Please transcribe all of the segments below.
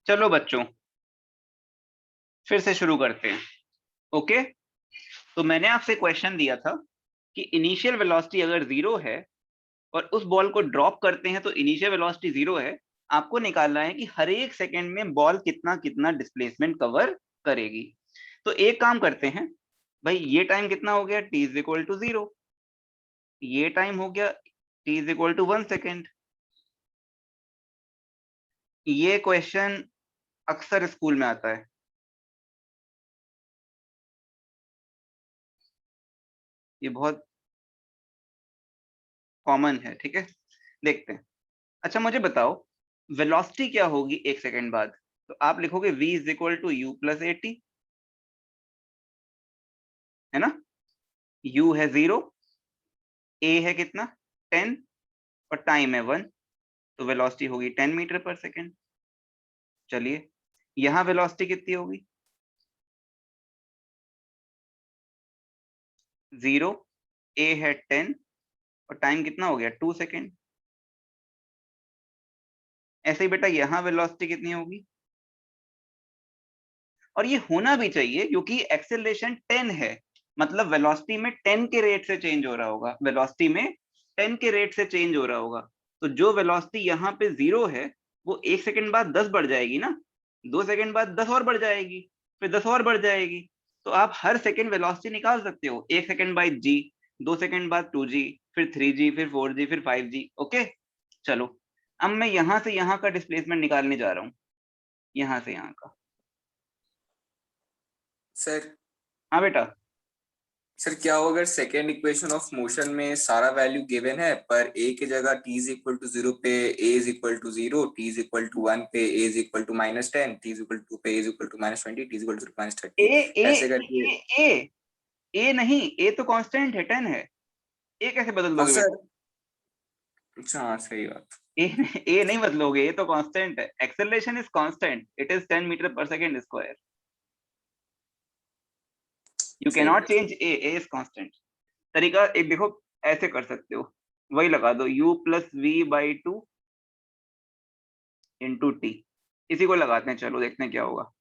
चलो बच्चों, फिर से शुरू करते हैं। ओके, तो मैंने आपसे क्वेश्चन दिया था कि इनिशियल वेलोसिटी अगर जीरो है और उस बॉल को ड्रॉप करते हैं तो इनिशियल वेलोसिटी जीरो है। आपको निकालना है कि हर एक सेकंड में बॉल कितना कितना डिस्प्लेसमेंट कवर करेगी। तो एक काम करते हैं भाई, ये टाइम कितना हो गया, t is equal to zero. ये टाइम हो गया t is equal to 1 second. ये क्वेश्चन अक्सर स्कूल में आता है, ये बहुत कॉमन है। ठीक है, देखते हैं। अच्छा मुझे बताओ, वेलोसिटी क्या होगी 1 सेकंड बाद? तो आप लिखोगे v is equal to u plus a t, है ना। u है जीरो, a है कितना 10 और टाइम है 1, तो वेलोसिटी होगी 10 मीटर पर सेकंड। चलिए, यहाँ वेलोसिटी कितनी होगी? जीरो, a है 10 और टाइम कितना हो गया 2 सेकेंड। ऐसे ही बेटा यहाँ वेलोसिटी कितनी होगी? और ये होना भी चाहिए क्योंकि एक्सेलरेशन 10 है, मतलब वेलोसिटी में 10 के रेट से चेंज हो रहा होगा, वेलोसिटी में 10 के रेट से चेंज हो रहा होगा। तो जो वेलोसिटी यहाँ पे जीरो है वो 1 सेकंड बाद 10 बढ़ जाएगी ना, 2 सेकंड बाद 10 और बढ़ जाएगी, फिर 10 और बढ़ जाएगी। तो आप हर सेकंड वेलोसिटी निकाल सकते हो, 1 सेकंड बाद जी, 2 सेकंड बाद 2g, फिर 3g, फिर 4g, फिर 5g। ओके, चलो अब मैं यहाँ से यहाँ का डिस्प्लेसमेंट निकालने जा रहा हूँ, यहाँ से यहाँ का। सर हाँ बेटा। सर क्या हो अगर सेकेंड इक्वेशन ऑफ मोशन में सारा वैल्यू गिवन है पर ए की जगह t is equal to zero पे a is equal to zero, t is equal to 1 पे a is equal to -10, t is equal to पे a is equal to -20, t is equal to ए -30 ए ऐसे करके। ए ए नहीं, ए तो कांस्टेंट है, 10 है। ए कैसे बदल हाँ दोगे सर, बेटा? अच्छा हाँ सही बात। ए ए नहीं बदलोगे, ए तो कांस्टेंट है, acceleration is constant, it is 10 meter per second square. You can सही नॉट है sir. Change a, a is constant. तरीका एक देखो, ऐसे कर सकते हो, वही लगा दो u plus v by two into t. इसी को लगाते हैं, चलो देखते हैं क्या होगा।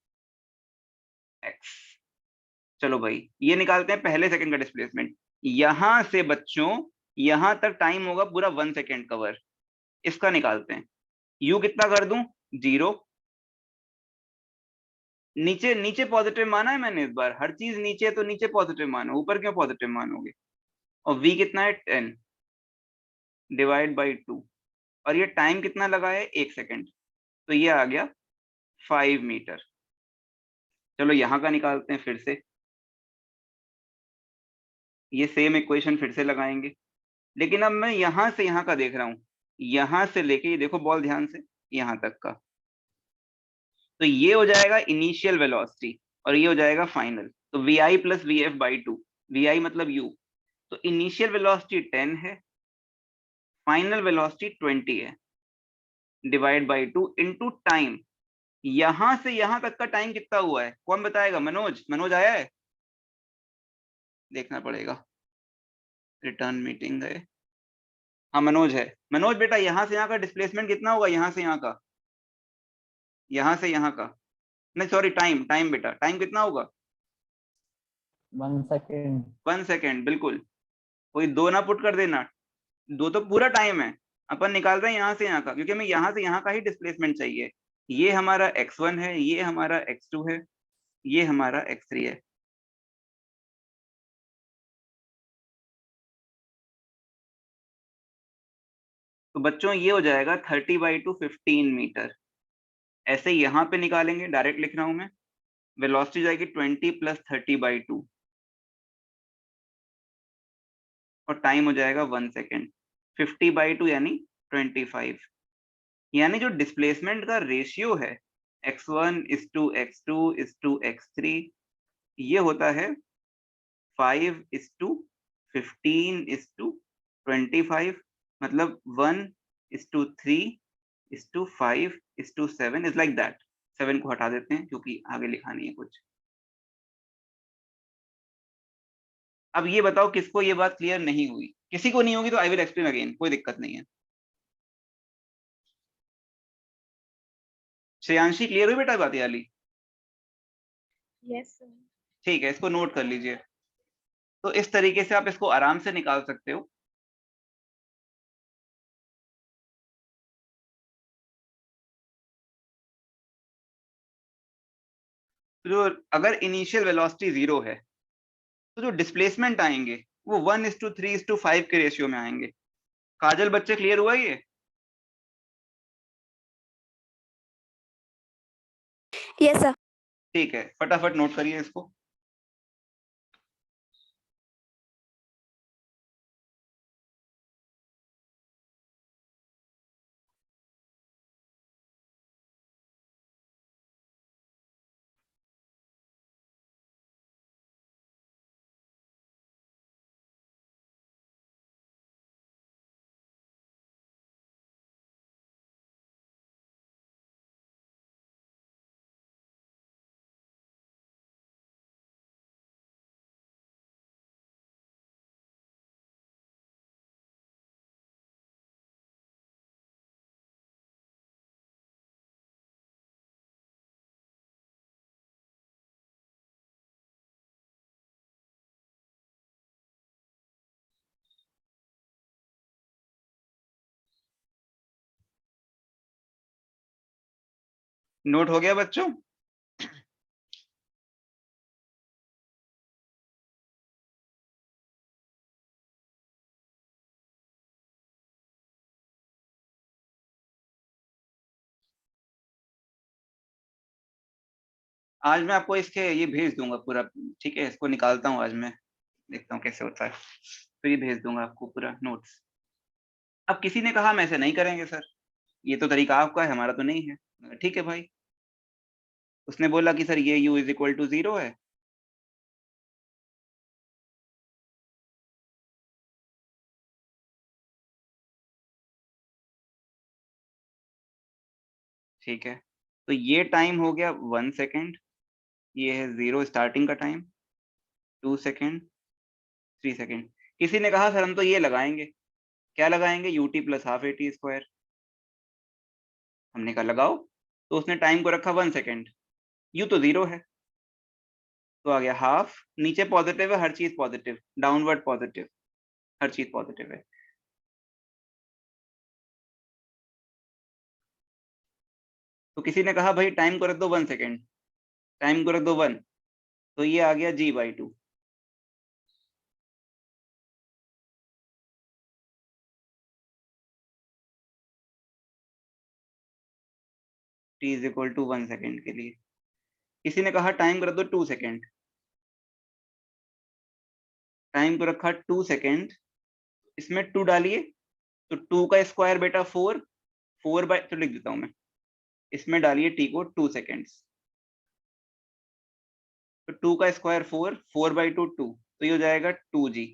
x, चलो भाई ये निकालते हैं पहले सेकंड का डिस्प्लेसमेंट। यहां से बच्चों यहां तक टाइम होगा पूरा 1 सेकंड कवर, इसका निकालते हैं। u कितना कर दूं, जीरो। नीचे नीचे पॉजिटिव माना है मैंने इस बार, हर चीज नीचे है तो नीचे पॉजिटिव मानो, ऊपर क्यों पॉजिटिव मानोगे। और v कितना है 10 डिवाइड बाई टू, और ये टाइम कितना लगा है 1 सेकंड, तो ये आ गया 5 मीटर। चलो यहाँ का निकालते हैं फिर से, ये सेम इक्वेशन फिर से लगाएंगे, लेकिन अब मैं यहाँ से यहाँ का देख रहा हूँ, यहाँ से लेके ये देखो बॉल ध्यान से, यहाँ तक का। तो ये हो जाएगा इनिशियल वेलोसिटी और ये हो जाएगा फाइनल। तो V I plus V F by two, V I मतलब यू। तो इनिशियल वेलोसिटी 10 है, फाइनल वेलोसिटी 20 है, divide by two into time. यहां से यहां तक का टाइम कितना हुआ है, कौन बताएगा? मनोज, मनोज आया है? देखना पड़ेगा, रिटर्न मीटिंग है। हाँ मनोज है। मनोज बेटा, यहाँ से यहाँ का डिस्प्लेसमेंट कितना होगा, यहाँ से यहाँ का, यहाँ से यहाँ का, नहीं सॉरी, टाइम, टाइम बेटा, टाइम कितना होगा? 1 सेकेंड। 1 सेकेंड, बिल्कुल। कोई दो ना पुट कर देना, दो तो पूरा टाइम है। अपन निकाल रहे हैं यहाँ से यहाँ का, क्योंकि हमें यहाँ से यहाँ का ही डिस्प्लेसमेंट चाहिए। ये हमारा x1 है, ये हमारा x2 है, ये हमारा x3 है। तो बच्चों ये हो जाएगा 30/2 15 मीटर। ऐसे यहाँ पे निकालेंगे, डायरेक्ट लिख रहा हूं मैं, वेलोसिटी जाएगी 20 प्लस 30/2 और टाइम हो जाएगा 1 सेकेंड। 50/2 यानी 25, यानी जो डिस्प्लेसमेंट का रेशियो है x1:x2:x3, ये होता है 5:15:25, मतलब 1:3:5:7 इज लाइक दैट। 7 को हटा देते हैं क्योंकि आगे लिखा नहीं है कुछ। अब ये बताओ किसको ये बात क्लियर नहीं हुई? किसी को नहीं होगी तो आई विल एक्सप्लेन अगेन, कोई दिक्कत नहीं है। श्रेयांशी क्लियर हुई बेटा बात ये वाली? Yes sir. ठीक है, इसको नोट कर लीजिए। तो इस तरीके से आप इसको आराम से निकाल सकते हो। जो अगर इनिशियल वेलोसिटी 0 है तो जो डिस्प्लेसमेंट आएंगे वो 1:3:5 के रेशियो में आएंगे। काजल बच्चे क्लियर हुआ ये? Yes sir. ठीक है, फटाफट नोट करिए इसको। नोट हो गया बच्चों? आज मैं आपको इसके ये भेज दूंगा पूरा। ठीक है, इसको निकालता हूँ आज मैं, देखता हूँ कैसे होता है, तो ये भेज दूंगा आपको पूरा नोट्स। अब किसी ने कहा हम ऐसे नहीं करेंगे सर, ये तो तरीका आपका है, हमारा तो नहीं है। ठीक है भाई, उसने बोला कि सर ये u=0 है। ठीक है, तो ये टाइम हो गया 1 सेकेंड, ये है 0 स्टार्टिंग का टाइम, 2 सेकेंड, 3 सेकेंड। किसी ने कहा सर हम तो ये लगाएंगे, क्या लगाएंगे, ut + ½ at²। हमने कहा लगाओ, तो उसने टाइम को रखा 1 सेकेंड, u तो 0 है, तो आ गया हाफ। नीचे पॉजिटिव है, हर चीज पॉजिटिव, डाउनवर्ड पॉजिटिव, हर चीज पॉजिटिव है। तो किसी ने कहा भाई टाइम को रख दो 1 सेकेंड, टाइम को रख दो 1, तो ये आ गया g/2। t=1 सेकेंड के लिए। किसी ने कहा टाइम को रख दो 2 सेकेंड, टाइम को रखा 2 सेकेंड, इसमें 2 डालिए, तो 2 का स्क्वायर बेटा 4, 4 बाय, तो लिख देता हूं मैं, इसमें डालिए t को 2 सेकेंड्स, तो 2 का स्क्वायर 4, 4/2 2, तो ये हो जाएगा 2g।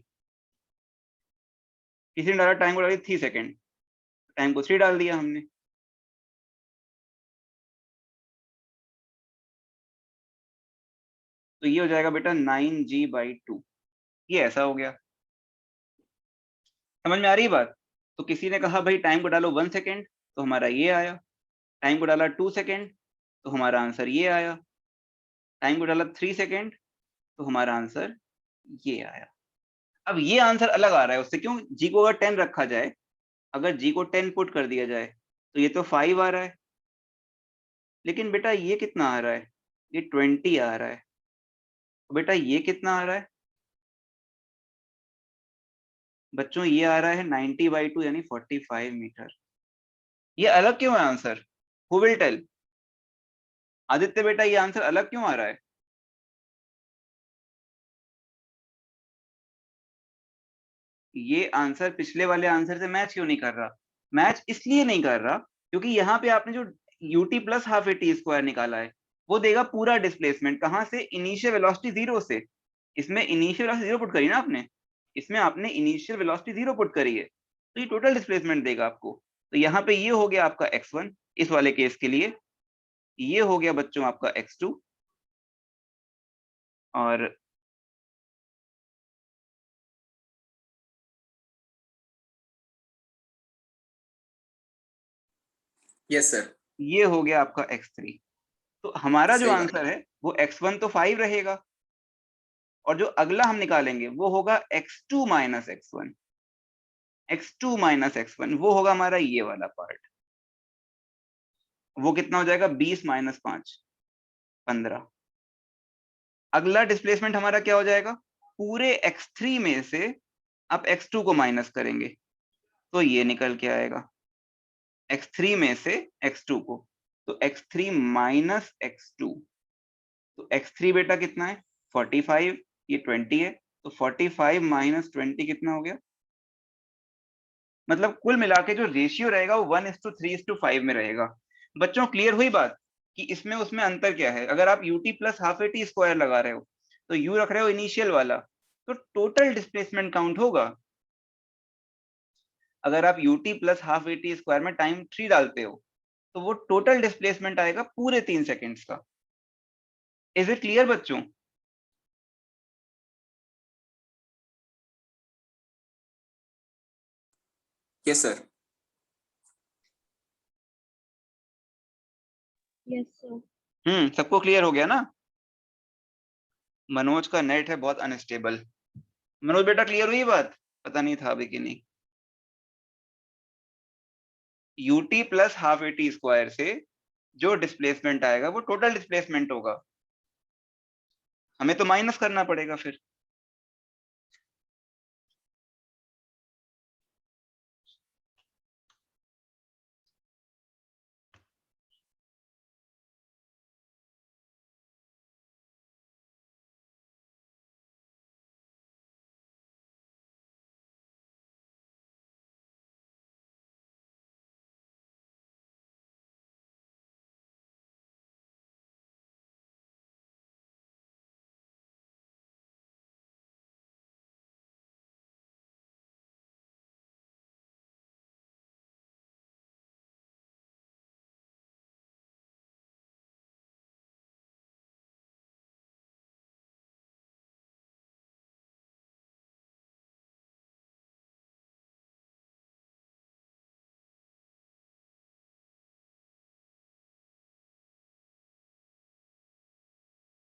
किसी ने डाला टाइम को डालिए 3 सेकेंड, टाइम को 3 डाल दिया हमने, तो ये हो जाएगा बेटा 9g/2। ये ऐसा हो गया, समझ में आ रही है बात? तो किसी ने कहा भाई टाइम को डालो 1 सेकेंड, तो हमारा ये आया। टाइम को डाला 2 सेकेंड, तो हमारा आंसर ये आया। टाइम को डाला 3 सेकेंड, तो हमारा आंसर ये आया। अब ये आंसर अलग आ रहा है उससे, क्यों? जी को अगर 10 रखा जाए, अगर जी को 10 पुट कर दिया जाए, तो ये तो 5 आ रहा है, लेकिन बेटा ये कितना आ रहा है, ये 20 आ रहा है। तो बेटा ये कितना आ रहा है बच्चों, ये आ रहा है 90/2 यानी 45 मीटर। ये अलग क्यों है answer? Who will tell? Aditya बेटा ये आंसर अलग क्यों आ रहा है? ये आंसर पिछले वाले आंसर से मैच क्यों नहीं कर रहा? मैच इसलिए नहीं कर रहा क्योंकि यहाँ पे आपने जो ut + ½ at² निकाला है, वो देगा पूरा डिस्प्लेसमेंट। कहाँ से? इनिशियल वेलोसिटी 0 से। इसमें इनिशियल वेलोसिटी 0 पुट करी ना आपने, इसमें आपने इनिशियल वेलोसिटी 0 पुट करी है, तो ये टोटल डिस्प्लेसमेंट देगा आपको। तो यहाँ पे ये हो गया आपका x1 इस वाले केस के लिए, ये हो गया बच्चों आपका x2, और यस सर। ये हो गया आपका x3। तो हमारा जो सही बात आंसर है वो x1 तो 5 रहेगा, और जो अगला हम निकालेंगे वो होगा x2 minus x1। x2 minus x1 वो होगा हमारा ये वाला पार्ट। वो कितना हो जाएगा? 20 माइनस 5, 15। अगला डिस्प्लेसमेंट हमारा क्या हो जाएगा? पूरे x3 में से आप x2 को माइनस करेंगे तो ये निकल के आएगा x3 में से x2 को, तो x3 माइनस x2। तो x3 बेटा कितना है? 45, ये 20 है, तो 45 माइनस 20 कितना हो गया? मतलब कुल मिला के जो रेशियो रहेगा वो 1:3:5 में रहेगा। बच्चों क्लियर हुई बात कि इसमें उसमें अंतर क्या है? अगर आप ut plus half A T square लगा रहे हो तो u रख रहे हो इनिशियल वाला, तो टोटल डिस्प्लेसमेंट काउंट होगा। अगर आप ut plus half A T square में टाइम 3 डालते हो तो वो टोटल डिस्प्लेसमेंट आएगा पूरे 3 सेकेंड्स का। इज इट क्लियर बच्चों? Yes sir. Yes sir. सबको क्लियर हो गया ना? मनोज का नेट है बहुत अनस्टेबल। मनोज बेटा क्लियर हुई बात? पता नहीं था अभी कि नहीं। ut plus half A T square से जो डिस्प्लेसमेंट आएगा वो टोटल डिस्प्लेसमेंट होगा, हमें तो माइनस करना पड़ेगा फिर।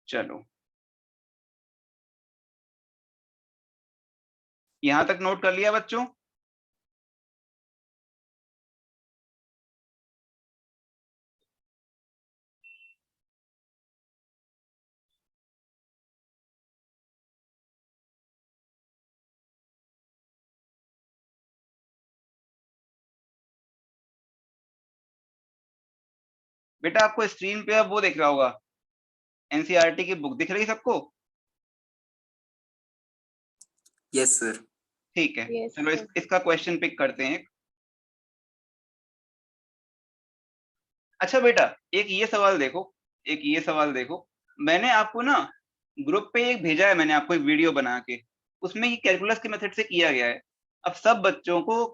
चलो यहां तक नोट कर लिया बच्चों? बेटा आपको स्क्रीन पे अब वो दिख रहा होगा, एनसीईआरटी की बुक दिख रही सबको? Yes sir. ठीक है, Yes, चलो sir. इसका क्वेश्चन पिक करते हैं। अच्छा बेटा एक ये सवाल देखो, एक ये सवाल देखो। मैंने आपको ना ग्रुप पे एक भेजा है, मैंने आपको एक वीडियो बना के, उसमें ये कैलकुलस के मेथड से किया गया है। अब सब बच्चों को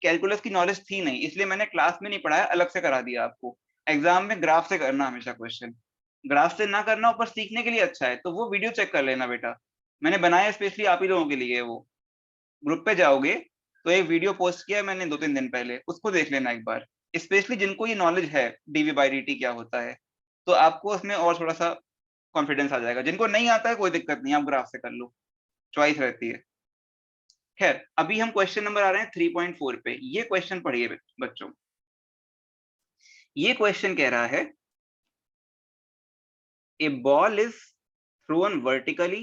कैलकुलस की नॉलेज थी नहीं, इसलिए मैंने क्लास में नहीं पढ़ाया, अलग से करा दिया आपको। एग्जाम में ग्राफ से करना हमेशा क्वेश्चन, ग्राफ से ना करना ऊपर सीखने के लिए अच्छा है, तो वो वीडियो चेक कर लेना बेटा। मैंने बनाया स्पेशली आप ही लोगों के लिए। वो ग्रुप पे जाओगे तो एक वीडियो पोस्ट किया है मैंने 2-3 दिन पहले, उसको देख लेना एक बार। स्पेशली जिनको ये नॉलेज है डीवी बाई डी टी क्या होता है, तो आपको उसमें और थोड़ा सा कॉन्फिडेंस आ जाएगा। जिनको नहीं आता है कोई दिक्कत नहीं, आप ग्राफ से कर लो, चॉइस रहती है। खैर अभी हम क्वेश्चन नंबर आ रहे हैं 3.4 पे। ये क्वेश्चन पढ़िए बच्चों। ये क्वेश्चन कह रहा है a ball is thrown vertically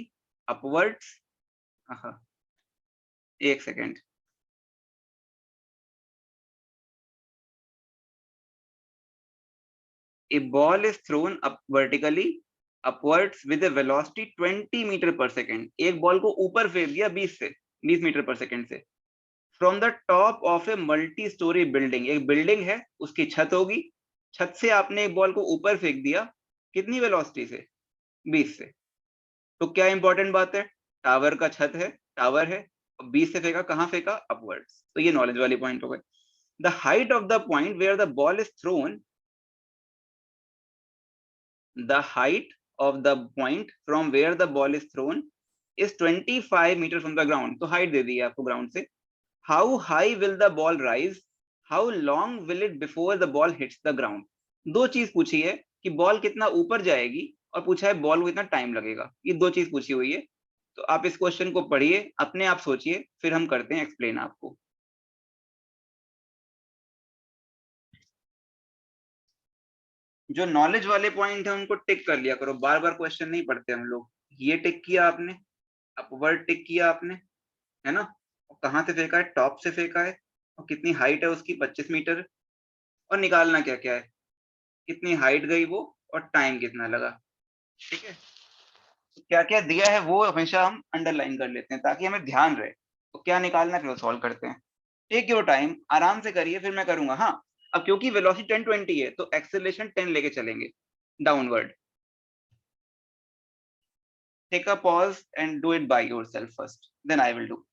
upwards. एक second, a ball is thrown up vertically upwards with a velocity 20 metre पर सेकेंड। एक बॉल को ऊपर फेंक दिया 20 मीटर पर सेकेंड से, from the top of a multi storey building. एक बिल्डिंग है उसकी छत होगी, छत से आपने एक बॉल को ऊपर फेंक दिया, कितनी वेलोसिटी से? 20 से। तो क्या इंपॉर्टेंट बात है, टावर का छत है, टावर है, 20 से फेंका, कहाँ फेंका? अपवर्ड्स। तो ये नॉलेज वाली पॉइंट हो गई। The height of the point where the ball is thrown, the height of the point from where the ball is thrown is 25 meter from the ground। तो हाइट दे दी है आपको ग्राउंड से। how high will the ball rise, how long will it before the ball hits the ground. दो चीज पूछी है कि ball कितना ऊपर जाएगी, और पूछा है बॉल को कितना टाइम लगेगा। ये दो चीज पूछी हुई है। तो आप इस क्वेश्चन को पढ़िए, अपने आप सोचिए, फिर हम करते हैं एक्सप्लेन आपको। जो नॉलेज वाले पॉइंट है उनको टिक कर लिया करो, बार बार क्वेश्चन नहीं पढ़ते हम लोग। ये टिक किया आपने, अपवर्ड टिक किया आपने, है ना। और कहाँ से फेंका है, टॉप से फेंका है, और कितनी हाइट है उसकी, 25 मीटर। और निकालना क्या क्या है, कितनी हाइट गई वो, और टाइम कितना लगा। ठीक है, तो क्या क्या दिया है वो हमेशा हम अंडरलाइन कर लेते हैं ताकि हमें ध्यान रहे। तो क्या निकालना है फिर वो सॉल्व करते हैं। टेक योर टाइम, आराम से करिए, फिर मैं करूंगा। हाँ, अब क्योंकि वेलोसिटी 1020 है तो एक्सेलरेशन 10 लेके चलेंगे downward. Take a pause and do it by yourself first, then I will do.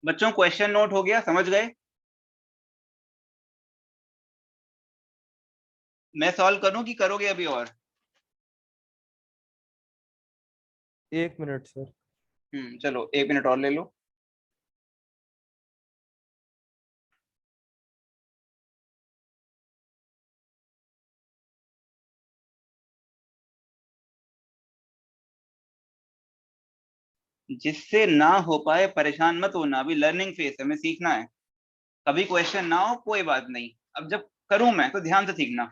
बच्चों क्वेश्चन नोट हो गया, समझ गए। मैं सॉल्व करूं कि करोगे अभी और। 1 मिनट सर। चलो 1 मिनट और ले लो। जिससे ना हो पाए परेशान मत होना, अभी लर्निंग फेस है, हमें सीखना है। कभी क्वेश्चन ना हो कोई बात नहीं, अब जब करूं मैं तो ध्यान से सीखना,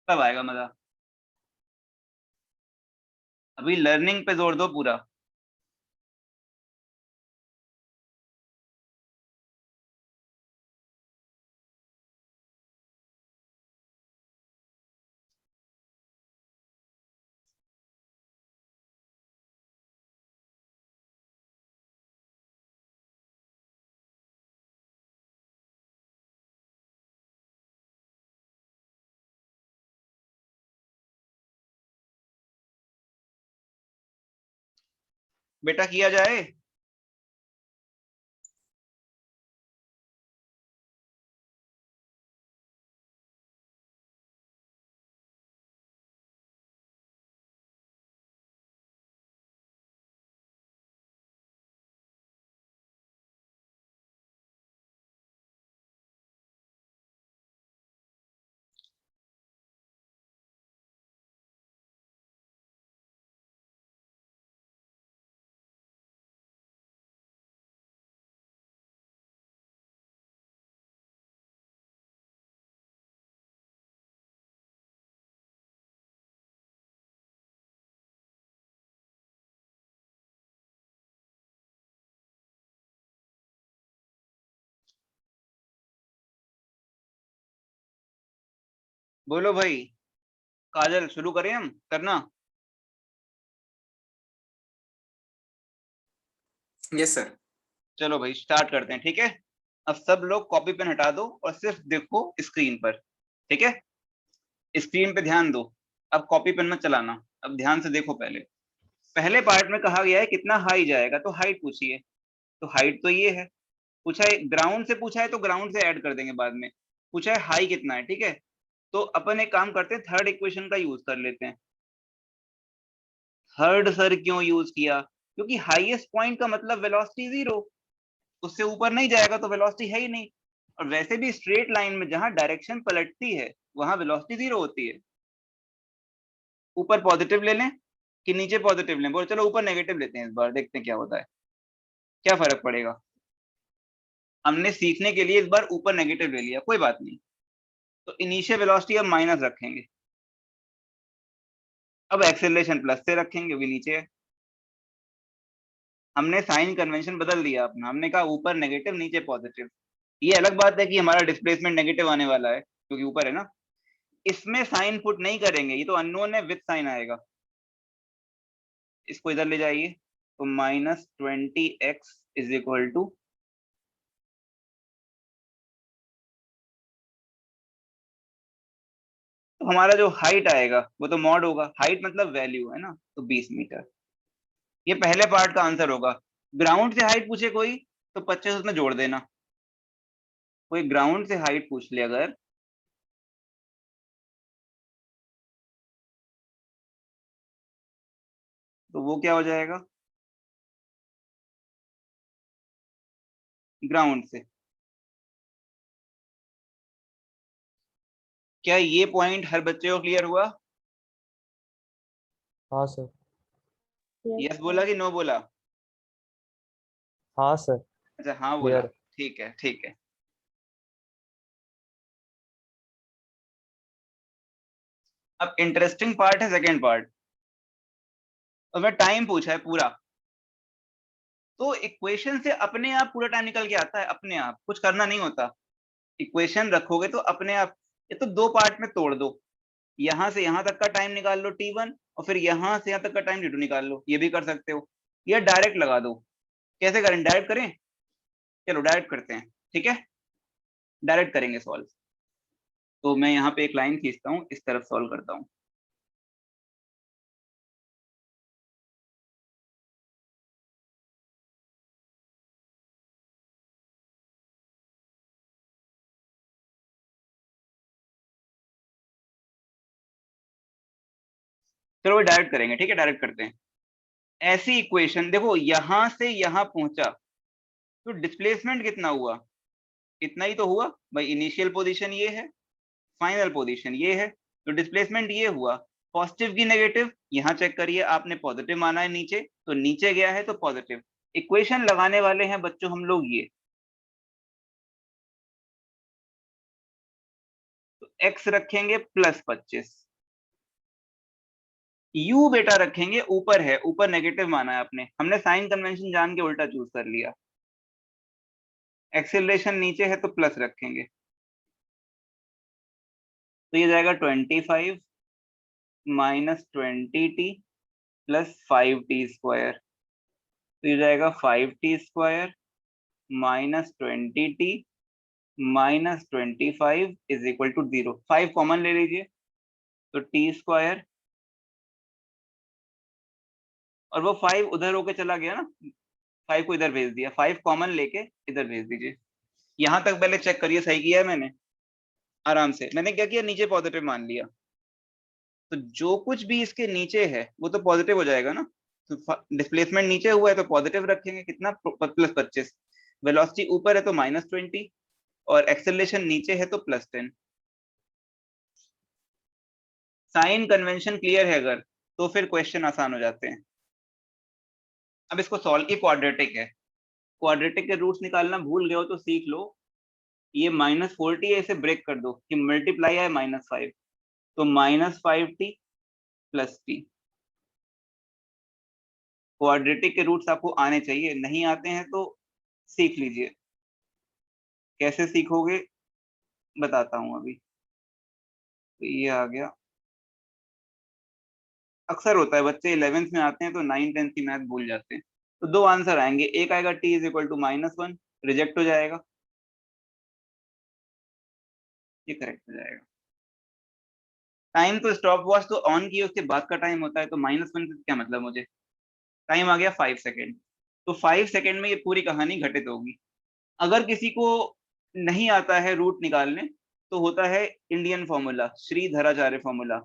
तब आएगा मजा। अभी लर्निंग पे जोर दो पूरा। बेटा किया जाए? बोलो भाई। काजल शुरू करें हम करना? Yes sir. चलो भाई स्टार्ट करते हैं, ठीक है। अब सब लोग कॉपी पेन हटा दो और सिर्फ देखो स्क्रीन पर, ठीक है। स्क्रीन पे ध्यान दो, अब कॉपी पेन मत चलाना। अब ध्यान से देखो, पहले पहले पार्ट में कहा गया है कितना हाई जाएगा, तो हाइट पूछिए। तो हाइट तो ये है। पूछा है ग्राउंड से, पूछा है तो ग्राउंड से ऐड कर देंगे बाद में। पूछा है हाई कितना है, ठीक है। तो अपन एक काम करते हैं, थर्ड इक्वेशन का यूज कर लेते हैं। थर्ड सर क्यों यूज किया? क्योंकि हाईएस्ट पॉइंट का मतलब वेलोसिटी जीरो, उससे ऊपर नहीं जाएगा तो वेलोसिटी है ही नहीं। और वैसे भी स्ट्रेट लाइन में जहां डायरेक्शन पलटती है वहां वेलोसिटी जीरो होती है। ऊपर पॉजिटिव ले लें कि नीचे पॉजिटिव लें? बोलो चलो ऊपर नेगेटिव लेते हैं, इस बार देखते हैं क्या होता है, क्या फर्क पड़ेगा। हमने सीखने के लिए इस बार ऊपर नेगेटिव ले लिया, कोई बात नहीं। तो इनिशियल वेलोसिटी अब माइनस रखेंगे। अब एक्सेलरेशन प्लस से रखेंगे, भी नीचे है। हमने साइन कन्वेंशन बदल दिया अपना, हमने कहा ऊपर नेगेटिव नीचे पॉजिटिव। ये अलग बात है कि हमारा डिस्प्लेसमेंट नेगेटिव आने वाला है क्योंकि ऊपर है ना। इसमें साइन पुट नहीं करेंगे, ये तो अननोन है, विद साइन आएगा। इसको इधर ले जाइए, तो -20x इज इक्वल टू, तो हमारा जो हाइट आएगा वो तो मॉड होगा, हाइट मतलब वैल्यू है ना, तो 20 मीटर। ये पहले पार्ट का आंसर होगा। ग्राउंड से हाइट पूछे कोई तो 25 उसमें जोड़ देना। कोई ग्राउंड से हाइट पूछ ले अगर, तो वो क्या हो जाएगा? ग्राउंड से। क्या ये पॉइंट हर बच्चे को क्लियर हुआ? हाँ सर। यस बोला कि नो बोला? हाँ सर। अच्छा हाँ बोला। क्लियर। ठीक है ठीक है। अब इंटरेस्टिंग पार्ट है सेकेंड पार्ट। और मैं टाइम पूछा है पूरा, तो इक्वेशन से अपने आप पूरा टाइम निकल के आता है, अपने आप कुछ करना नहीं होता। इक्वेशन रखोगे तो अपने आप। ये तो दो पार्ट में तोड़ दो, यहां से यहां तक का टाइम निकाल लो T1, और फिर यहां से यहां तक का टाइम T2 निकाल लो, ये भी कर सकते हो। या डायरेक्ट लगा दो। कैसे करें, डायरेक्ट करें? चलो डायरेक्ट करते हैं, ठीक है। डायरेक्ट करेंगे सॉल्व। तो मैं यहाँ पे एक लाइन खींचता हूँ, इस तरफ सॉल्व करता हूँ। चलो वो डायरेक्ट करेंगे, ठीक है, डायरेक्ट करते हैं। ऐसी इक्वेशन देखो, यहां से यहां पहुंचा तो डिस्प्लेसमेंट कितना हुआ? इतना ही तो हुआ भाई। इनिशियल पोजीशन ये है, फाइनल पोजीशन ये है, तो डिस्प्लेसमेंट ये हुआ। पॉजिटिव की नेगेटिव यहाँ चेक करिए, आपने पॉजिटिव माना है नीचे, तो नीचे गया है तो पॉजिटिव। इक्वेशन लगाने वाले हैं बच्चों हम लोग ये। तो x रखेंगे +25, u बेटा रखेंगे ऊपर है, ऊपर नेगेटिव माना है आपने, हमने साइन कन्वेंशन जान के उल्टा चूज कर लिया। एक्सेलरेशन नीचे है तो प्लस रखेंगे, तो ये जाएगा 25 -20t +5t²। तो ये जाएगा 5t² -20t -25 is equal to 0। 5 common ले लीजिए, तो t² और वो 5 उधर होके चला गया ना, 5 को इधर भेज दिया, 5 कॉमन लेके इधर भेज दीजिए। यहाँ तक पहले चेक करिए सही किया है मैंने, आराम से। मैंने क्या किया, नीचे पॉजिटिव मान लिया, तो जो कुछ भी इसके नीचे है वो तो पॉजिटिव हो जाएगा ना। तो डिस्प्लेसमेंट नीचे हुआ है तो पॉजिटिव रखेंगे, कितना, +25। वेलोसिटी ऊपर है तो -20, और एक्सेलरेशन नीचे है तो +10। साइन कन्वेंशन क्लियर है अगर, तो फिर क्वेश्चन आसान हो जाते हैं। अब इसको सॉल्व, ये क्वाड्रेटिक है, क्वाड्रेटिक के रूट्स निकालना भूल गए हो तो सीख लो। ये -40 है, इसे ब्रेक कर दो कि मल्टीप्लाई है -5, तो -5t + t। क्वाड्रेटिक के रूट्स आपको आने चाहिए, नहीं आते हैं तो सीख लीजिए। कैसे सीखोगे बताता हूं अभी। तो ये आ गया, अक्सर होता है बच्चे 11th में आते हैं तो 9 10th की मैथ भूल जाते हैं। तो दो आंसर आएंगे, एक आएगा t = -1, रिजेक्ट हो जाएगा, ये करेक्ट हो जाएगा। टाइम तो स्टॉप वॉच तो ऑन किए उसके बाद का टाइम होता है, तो -1 से क्या मतलब मुझे। टाइम आ गया 5 सेकेंड, तो 5 सेकेंड में ये पूरी कहानी घटित होगी। अगर किसी को नहीं आता है रूट निकालने तो होता है इंडियन फॉर्मूला, श्रीधराचार्य फॉर्मूला,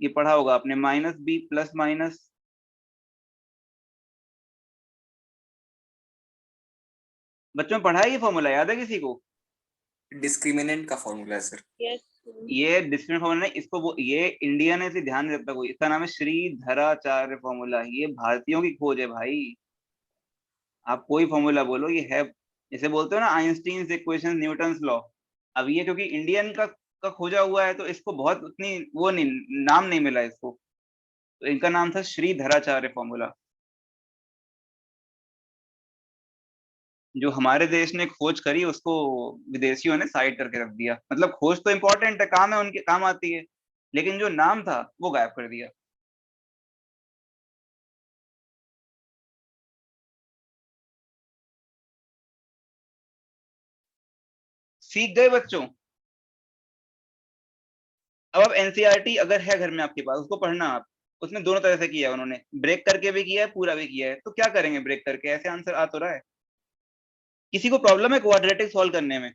ये पढ़ा होगा आपने, -b + माइनस, बच्चों में पढ़ा है ये फॉर्मूला, याद है किसी को। डिस्क्रिमिनेंट का फॉर्मूला है सर। ये डिस्क्रिमिनेंट फॉर्मूला नहीं, इसको वो, ये इंडियन है इसे ध्यान नहीं रखता कोई, इसका नाम है श्रीधराचार्य फॉर्मूला। ये भारतीयों की खोज है भाई, आप कोई फॉर्मूला बोलो ये है। जैसे बोलते हो ना आइंस्टीन इक्वेशन, न्यूटन्स लॉ, अब ये क्योंकि इंडियन का खोजा हुआ है तो इसको बहुत उतनी वो नहीं, नाम नहीं मिला इसको, तो इनका नाम था श्रीधराचार्य फॉर्मूला। जो हमारे देश ने खोज करी उसको विदेशियों ने साइड करके रख दिया, मतलब खोज तो इंपॉर्टेंट है, काम है, उनके काम आती है, लेकिन जो नाम था वो गायब कर दिया। सीख गए बच्चों। अब एनसीईआरटी अगर है घर में आपके पास, उसको पढ़ना आप। उसमें दोनों तरह से किया है उन्होंने, ब्रेक करके भी किया है, पूरा भी किया है। तो क्या करेंगे ब्रेक करके, ऐसे आंसर आ तो रहा है। किसी को प्रॉब्लम है क्वाड्रेटिक सॉल्व करने में,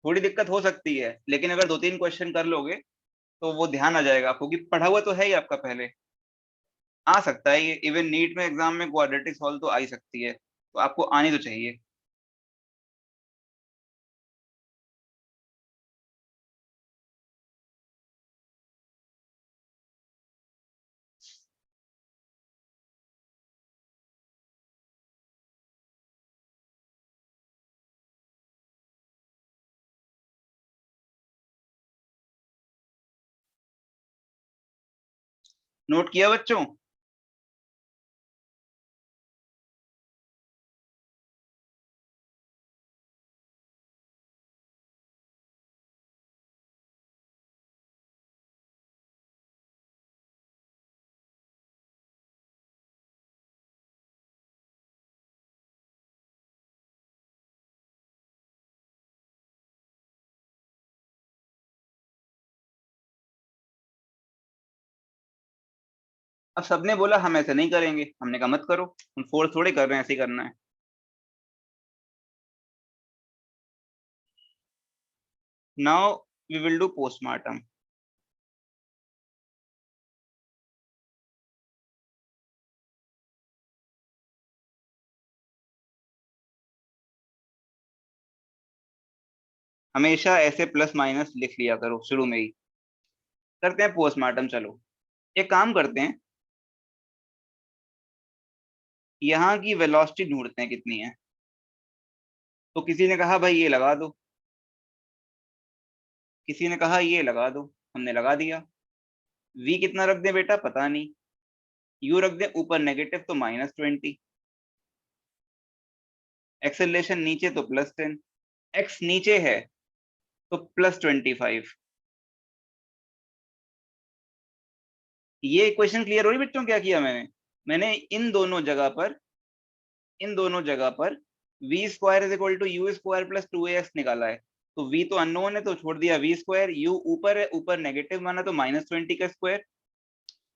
थोड़ी दिक्कत हो सकती है, लेकिन अगर 2-3 क्वेश्चन कर लोगे तो वो ध्यान आ जाएगा आपको कि पढ़ा हुआ तो है ही आपका पहले। आ सकता है ये, इवन नीट में एग्जाम में क्वाड्रेटिक सॉल्व तो आ ही सकती है, तो आपको आनी तो चाहिए। नोट किया बच्चों। अब सबने बोला हम ऐसे नहीं करेंगे, हमने कहा मत करो, हम फोर्स थोड़े कर रहे हैं, ऐसे ही करना है। Now we will do postmortem. हमेशा ऐसे प्लस माइनस लिख लिया करो शुरू में ही। करते हैं पोस्टमार्टम, चलो एक काम करते हैं, यहाँ की वेलोसिटी ढूंढते हैं कितनी है। तो किसी ने कहा भाई ये लगा दो, किसी ने कहा ये लगा दो, हमने लगा दिया। v कितना रख दें बेटा, पता नहीं, u रख दें ऊपर नेगेटिव तो -20, एक्सेलरेशन नीचे तो +10, x नीचे है तो +25। ये इक्वेशन क्लियर हो रही बच्चों, क्या किया मैंने, मैंने इन दोनों जगह पर v² = u² + 2ax निकाला है। तो v तो अननोन है तो छोड़ दिया v², u ऊपर है, ऊपर नेगेटिव माना तो -20 का स्क्वायर,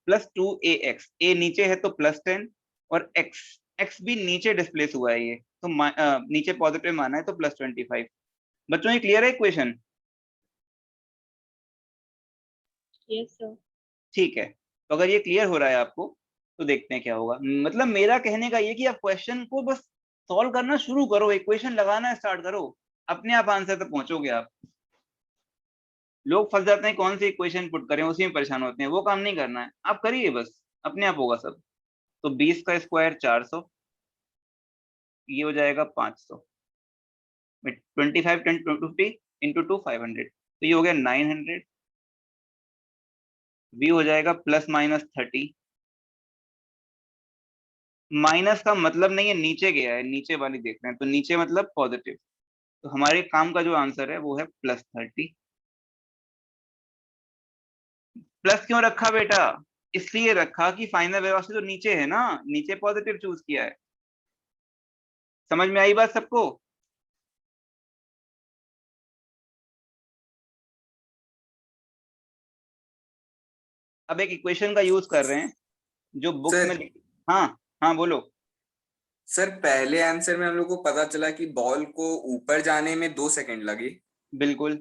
+2ax, a नीचे है तो +10 और x भी नीचे डिस्प्लेस हुआ है, ये तो नीचे पॉजिटिव माना है तो +25। बच्चों ये क्लियर है इक्वेशन? Yes sir. ठीक है, तो अगर ये क्लियर हो रहा है आपको तो देखते हैं क्या होगा। मतलब मेरा कहने का ये कि आप क्वेश्चन को बस सॉल्व करना शुरू करो, इक्वेशन लगाना स्टार्ट करो, अपने आप आंसर तक पहुंचोगे आप। लोग फंस जाते हैं कौन सी इक्वेशन पुट करें, उसी में परेशान होते हैं, वो काम नहीं करना है, आप करिए बस, अपने आप होगा सब। तो 20 का स्क्वायर 400, ये हो जाएगा 500, 25 10 50 इंटू 2 500, तो ये हो गया 900। v हो जाएगा ±30, माइनस का मतलब नहीं है नीचे गया है, नीचे वाली देख रहे हैं तो नीचे मतलब पॉजिटिव, तो हमारे काम का जो आंसर है वो है +30। प्लस क्यों रखा बेटा? इसलिए रखा कि फाइनल वेलोसिटी तो नीचे है ना, नीचे पॉजिटिव चूज किया है। समझ में आई बात सबको? अब एक इक्वेशन का यूज कर रहे हैं जो बुक्स में हाँ हाँ बोलो। सर पहले आंसर में हम लोग को पता चला कि बॉल को ऊपर जाने में 2 सेकंड लगे। बिल्कुल।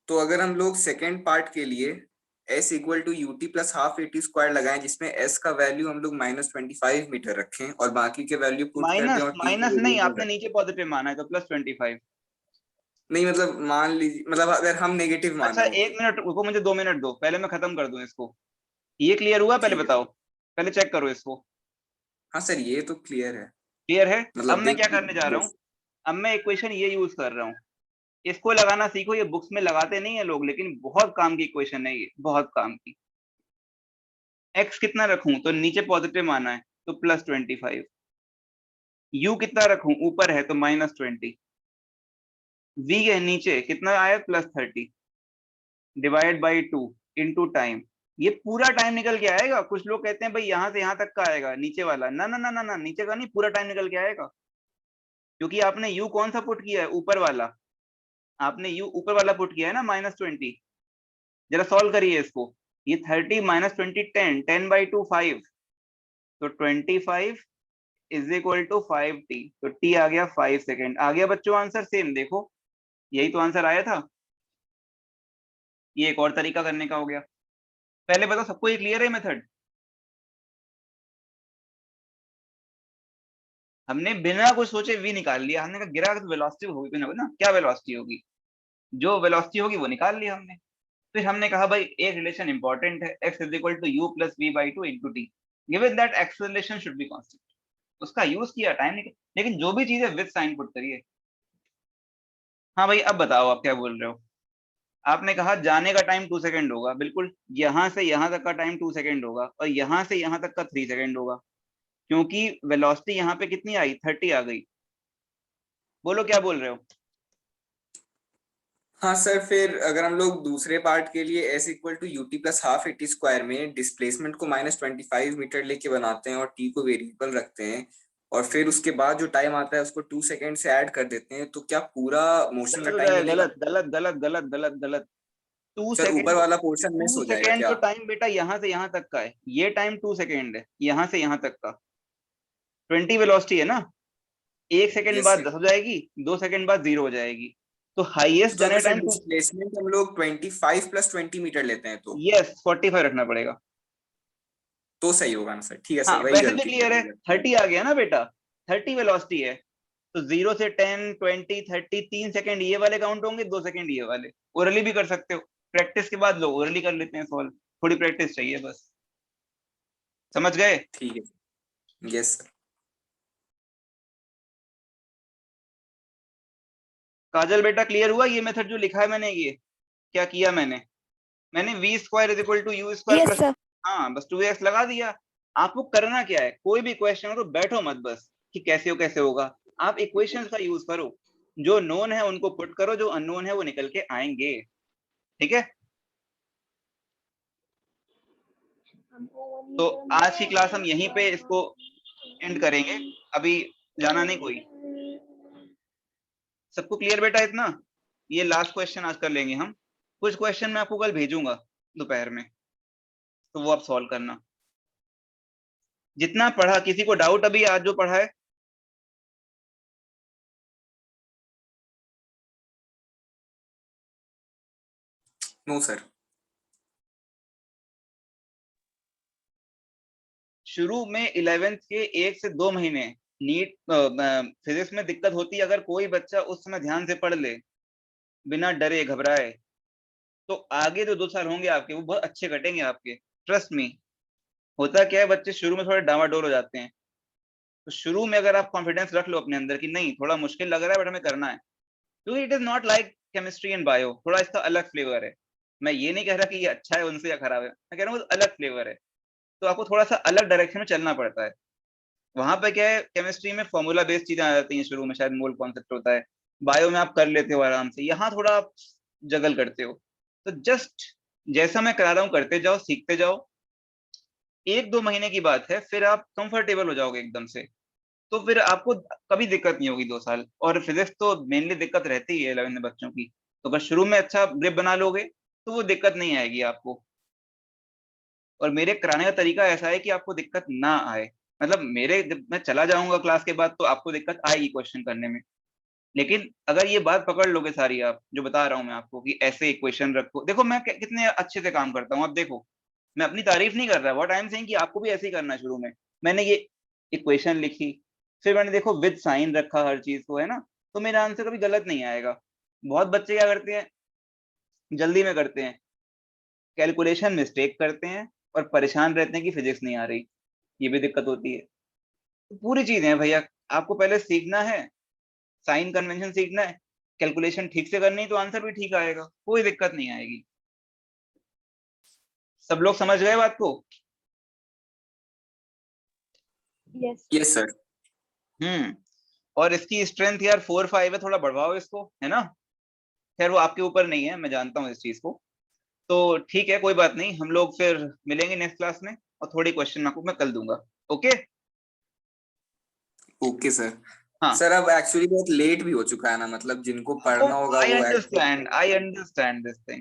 तो अगर हम लोग सेकंड पार्ट के लिए s equal to u t plus half a t square लगाएं, जिसमें s का वैल्यू हम लोग -25 मीटर रखें और बाकी के वैल्यू पुट कर दें और t को नहीं, वेरिएबल आपने नीचे पॉजिटिव माना है तो +25। नहीं मतलब मान लीजिए, मतलब अगर हम नेगेटिव अच्छा माने। 1 मिनट रुको, मुझे 2 मिनट दो, पहले मैं खत्म कर दूं इसको। ये क्लियर हुआ? पहले ठीक है। बताओ, पहले चेक करो इसको। हाँ सर ये तो क्लियर है। क्लियर है? अब मतलब मैं क्या देखिए, करने जा रहा हूँ, अब मैं इक्वेशन ये यूज कर रहा हूँ, इसको लगाना सीखो। ये बुक्स में लगाते नहीं है लोग, लेकिन बहुत काम की इक्वेशन है ये, बहुत काम की। x कितना रखूं? तो नीचे पॉजिटिव माना है तो +25। u कितना रखूं? ऊपर है तो -20। v है नीचे, कितना आया? +30 डिवाइड बाई 2 इंटू टाइम। ये पूरा टाइम निकल के आएगा। कुछ लोग कहते हैं भाई यहाँ से यहाँ तक का आएगा नीचे वाला, ना ना ना ना ना, नीचे का नहीं, पूरा टाइम निकल के आएगा, क्योंकि आपने u कौन सा पुट किया है? ऊपर वाला। आपने u ऊपर वाला पुट किया है ना, -20। जरा सॉल्व करिए इसको। ये 30 -20 10, 10/2 5, तो 25 इज इक्वल टू 5t, तो t आ गया 5 सेकेंड। आ गया बच्चों आंसर? सेम देखो, यही तो आंसर आया था। ये एक और तरीका करने का हो गया। पहले बताओ सबको ये क्लियर है मेथड? हमने बिना कुछ सोचे v निकाल लिया, हमने कहा गिरा तो वेलोसिटी होगी ना, क्या वेलोसिटी होगी? जो वेलोसिटी होगी वो निकाल लिया हमने। फिर हमने कहा भाई एक रिलेशन इंपॉर्टेंट है, x is equal to u plus v/2 into टी, given that acceleration should be constant. उसका यूज किया, टाइम निकल, लेकिन जो भी चीज है विद साइन पुट करिए। हाँ भाई अब बताओ आप क्या बोल रहे हो? आपने कहा जाने का टाइम 2 सेकंड होगा, बिल्कुल, यहाँ से यहाँ तक का टाइम 2 सेकंड होगा और यहाँ से यहाँ तक का 3 सेकंड होगा, क्योंकि वेलोसिटी यहाँ पे कितनी आई? 30 आ गई। बोलो क्या बोल रहे हो? हाँ सर फिर अगर हम लोग दूसरे पार्ट के लिए s equal to u t plus half a t square में डिस्प्लेसमेंट को -25 मीटर लेके बनाते हैं और t को वेरिएबल रखते हैं और फिर उसके बाद जो टाइम आता है उसको 2 सेकंड से ऐड कर देते हैं, तो क्या पूरा मोशन का गलत हो टाइम जाएगा, मिलेगा? गलत गलत गलत गलत गलत गलत। 2 सर ऊपर सेकंड, वाला पोर्शन मिस 2 हो जाएगा सेकंड क्या? तो टाइम बेटा यहाँ से यहाँ तक का है, ये टाइम 2 सेकंड है यहाँ से यहाँ तक का। 20 वेलोसिटी है ना, 1 सेकंड यस बाद सर। 10 हो जाएगी, 2 सेकंड बाद 0 हो जाएगी, तो हाईएस्ट तो अगर जाने सर टाइम 2। डिस्प्लेसमेंट हम लोग 25 प्लस 20 मीटर लेते हैं यस 45 रखना पड़ेगा। तो सही होगा ना सर? ठीक है हाँ सर, वही वैसे भी गलती कर क्लियर है, दी है। 30 आ गया ना बेटा, 30 वेलोसिटी है, तो 0 से 10 20 30 3 सेकंड ये वाले काउंट होंगे, 2 सेकंड ये वाले। ओरली भी कर सकते हो, प्रैक्टिस के बाद लो ओरली कर लेते हैं सॉल्व, थोड़ी प्रैक्टिस चाहिए बस। समझ गए? ठीक है। Yes sir. काजल बेटा क्लियर हुआ ये मेथड जो लिखा है मैंने? ये क्या किया मैंने v square is equal to u square plus, हाँ बस 2x लगा दिया। आपको करना क्या है, कोई भी क्वेश्चन हो तो बैठो मत बस कि कैसे हो कैसे होगा, आप इक्वेशंस का यूज करो, जो नोन है उनको पुट करो, जो अननोन है वो निकल के आएंगे। ठीक है, तो आज की क्लास हम यहीं पे इसको एंड करेंगे, अभी जाना नहीं कोई। सबको क्लियर बेटा इतना? ये लास्ट क्वेश्चन आज कर लेंगे हम, कुछ क्वेश्चन मैं आपको कल भेजूंगा दोपहर में। तो वो आप सॉल्व करना। जितना पढ़ा, किसी को डाउट अभी आज जो पढ़ा है? No sir. शुरू में 11th के 1 से 2 महीने नीट फिजिक्स में दिक्कत होती है। अगर कोई बच्चा उस समय ध्यान से पढ़ ले, बिना डरे घबराए, तो आगे जो 2 साल होंगे आपके, वो बहुत अच्छे कटेंगे आपके, ट्रस्ट मी। होता क्या है, बच्चे शुरू में थोड़े डावाडोल हो जाते हैं, तो शुरू में अगर आप कॉन्फिडेंस रख लो अपने अंदर कि नहीं थोड़ा मुश्किल लग रहा है बट हमें करना है, क्योंकि it is not like chemistry and bio, थोड़ा इसका अलग फ्लेवर है। मैं ये नहीं कह रहा कि ये अच्छा है उनसे या खराब है, मैं कह रहा हूँ अलग फ्लेवर है, तो आपको थोड़ा सा अलग डायरेक्शन में चलना पड़ता है। वहां पे क्या है, केमिस्ट्री में फॉर्मूला बेस्ड चीजें आ जाती हैं शुरू में, शायद मोल कॉन्सेप्ट होता है, बायो में आप कर लेते हो आराम से, यहाँ थोड़ा आप जगल करते हो। तो जस्ट जैसा मैं करा रहा हूँ करते जाओ, सीखते जाओ। 1-2 महीने की बात है, फिर आप कंफर्टेबल हो जाओगे एकदम से, तो फिर आपको कभी दिक्कत नहीं होगी 2 साल। और फिजिक्स तो मेनली दिक्कत रहती है 11th में बच्चों की, तो अगर शुरू में अच्छा ग्रिप बना लोगे तो वो दिक्कत नहीं आएगी आपको। और मेरे कराने का तरीका ऐसा है कि आपको दिक्कत ना आए, मतलब मेरे जब मैं चला जाऊंगा क्लास के बाद तो आपको दिक्कत आएगी क्वेश्चन करने में, लेकिन अगर ये बात पकड़ लोगे सारी, आप जो बता रहा हूँ मैं आपको कि ऐसे इक्वेशन रखो, देखो मैं कितने अच्छे से काम करता हूँ, आप देखो। मैं अपनी तारीफ नहीं कर रहा, व्हाट आई एम सेइंग कि आपको भी ऐसे ही करना है। शुरू में मैंने ये इक्वेशन लिखी, फिर मैंने देखो विद साइन रखा हर चीज को, है ना, तो मेरा आंसर कभी गलत नहीं आएगा। बहुत बच्चे क्या करते हैं, जल्दी में करते हैं, कैलकुलेशन मिस्टेक करते हैं और परेशान रहते हैं कि फिजिक्स नहीं आ रही, ये भी दिक्कत होती है। तो पूरी चीज है भैया, आपको पहले सीखना है, साइन कन्वेंशन सीखना है, कैलकुलेशन ठीक से करनी है तो आंसर भी ठीक आएगा, कोई दिक्कत नहीं आएगी। सब लोग समझ गए बात को? Yes. Yes sir. और इसकी स्ट्रेंथ यार 4-5 है, थोड़ा बढ़वाओ इसको, है ना। खैर वो आपके ऊपर नहीं है, मैं जानता हूँ इस चीज को। तो ठीक है, कोई बात नहीं, हम लोग फिर मिलेंगे नेक्स्ट क्लास में, और थोड़ी क्वेश्चन आपको मैं कल दूंगा। ओके। Okay sir. हाँ, सर अब एक्चुअली बहुत लेट भी हो चुका है ना, मतलब जिनको पढ़ना होगा आई वो understand, actually I understand this thing.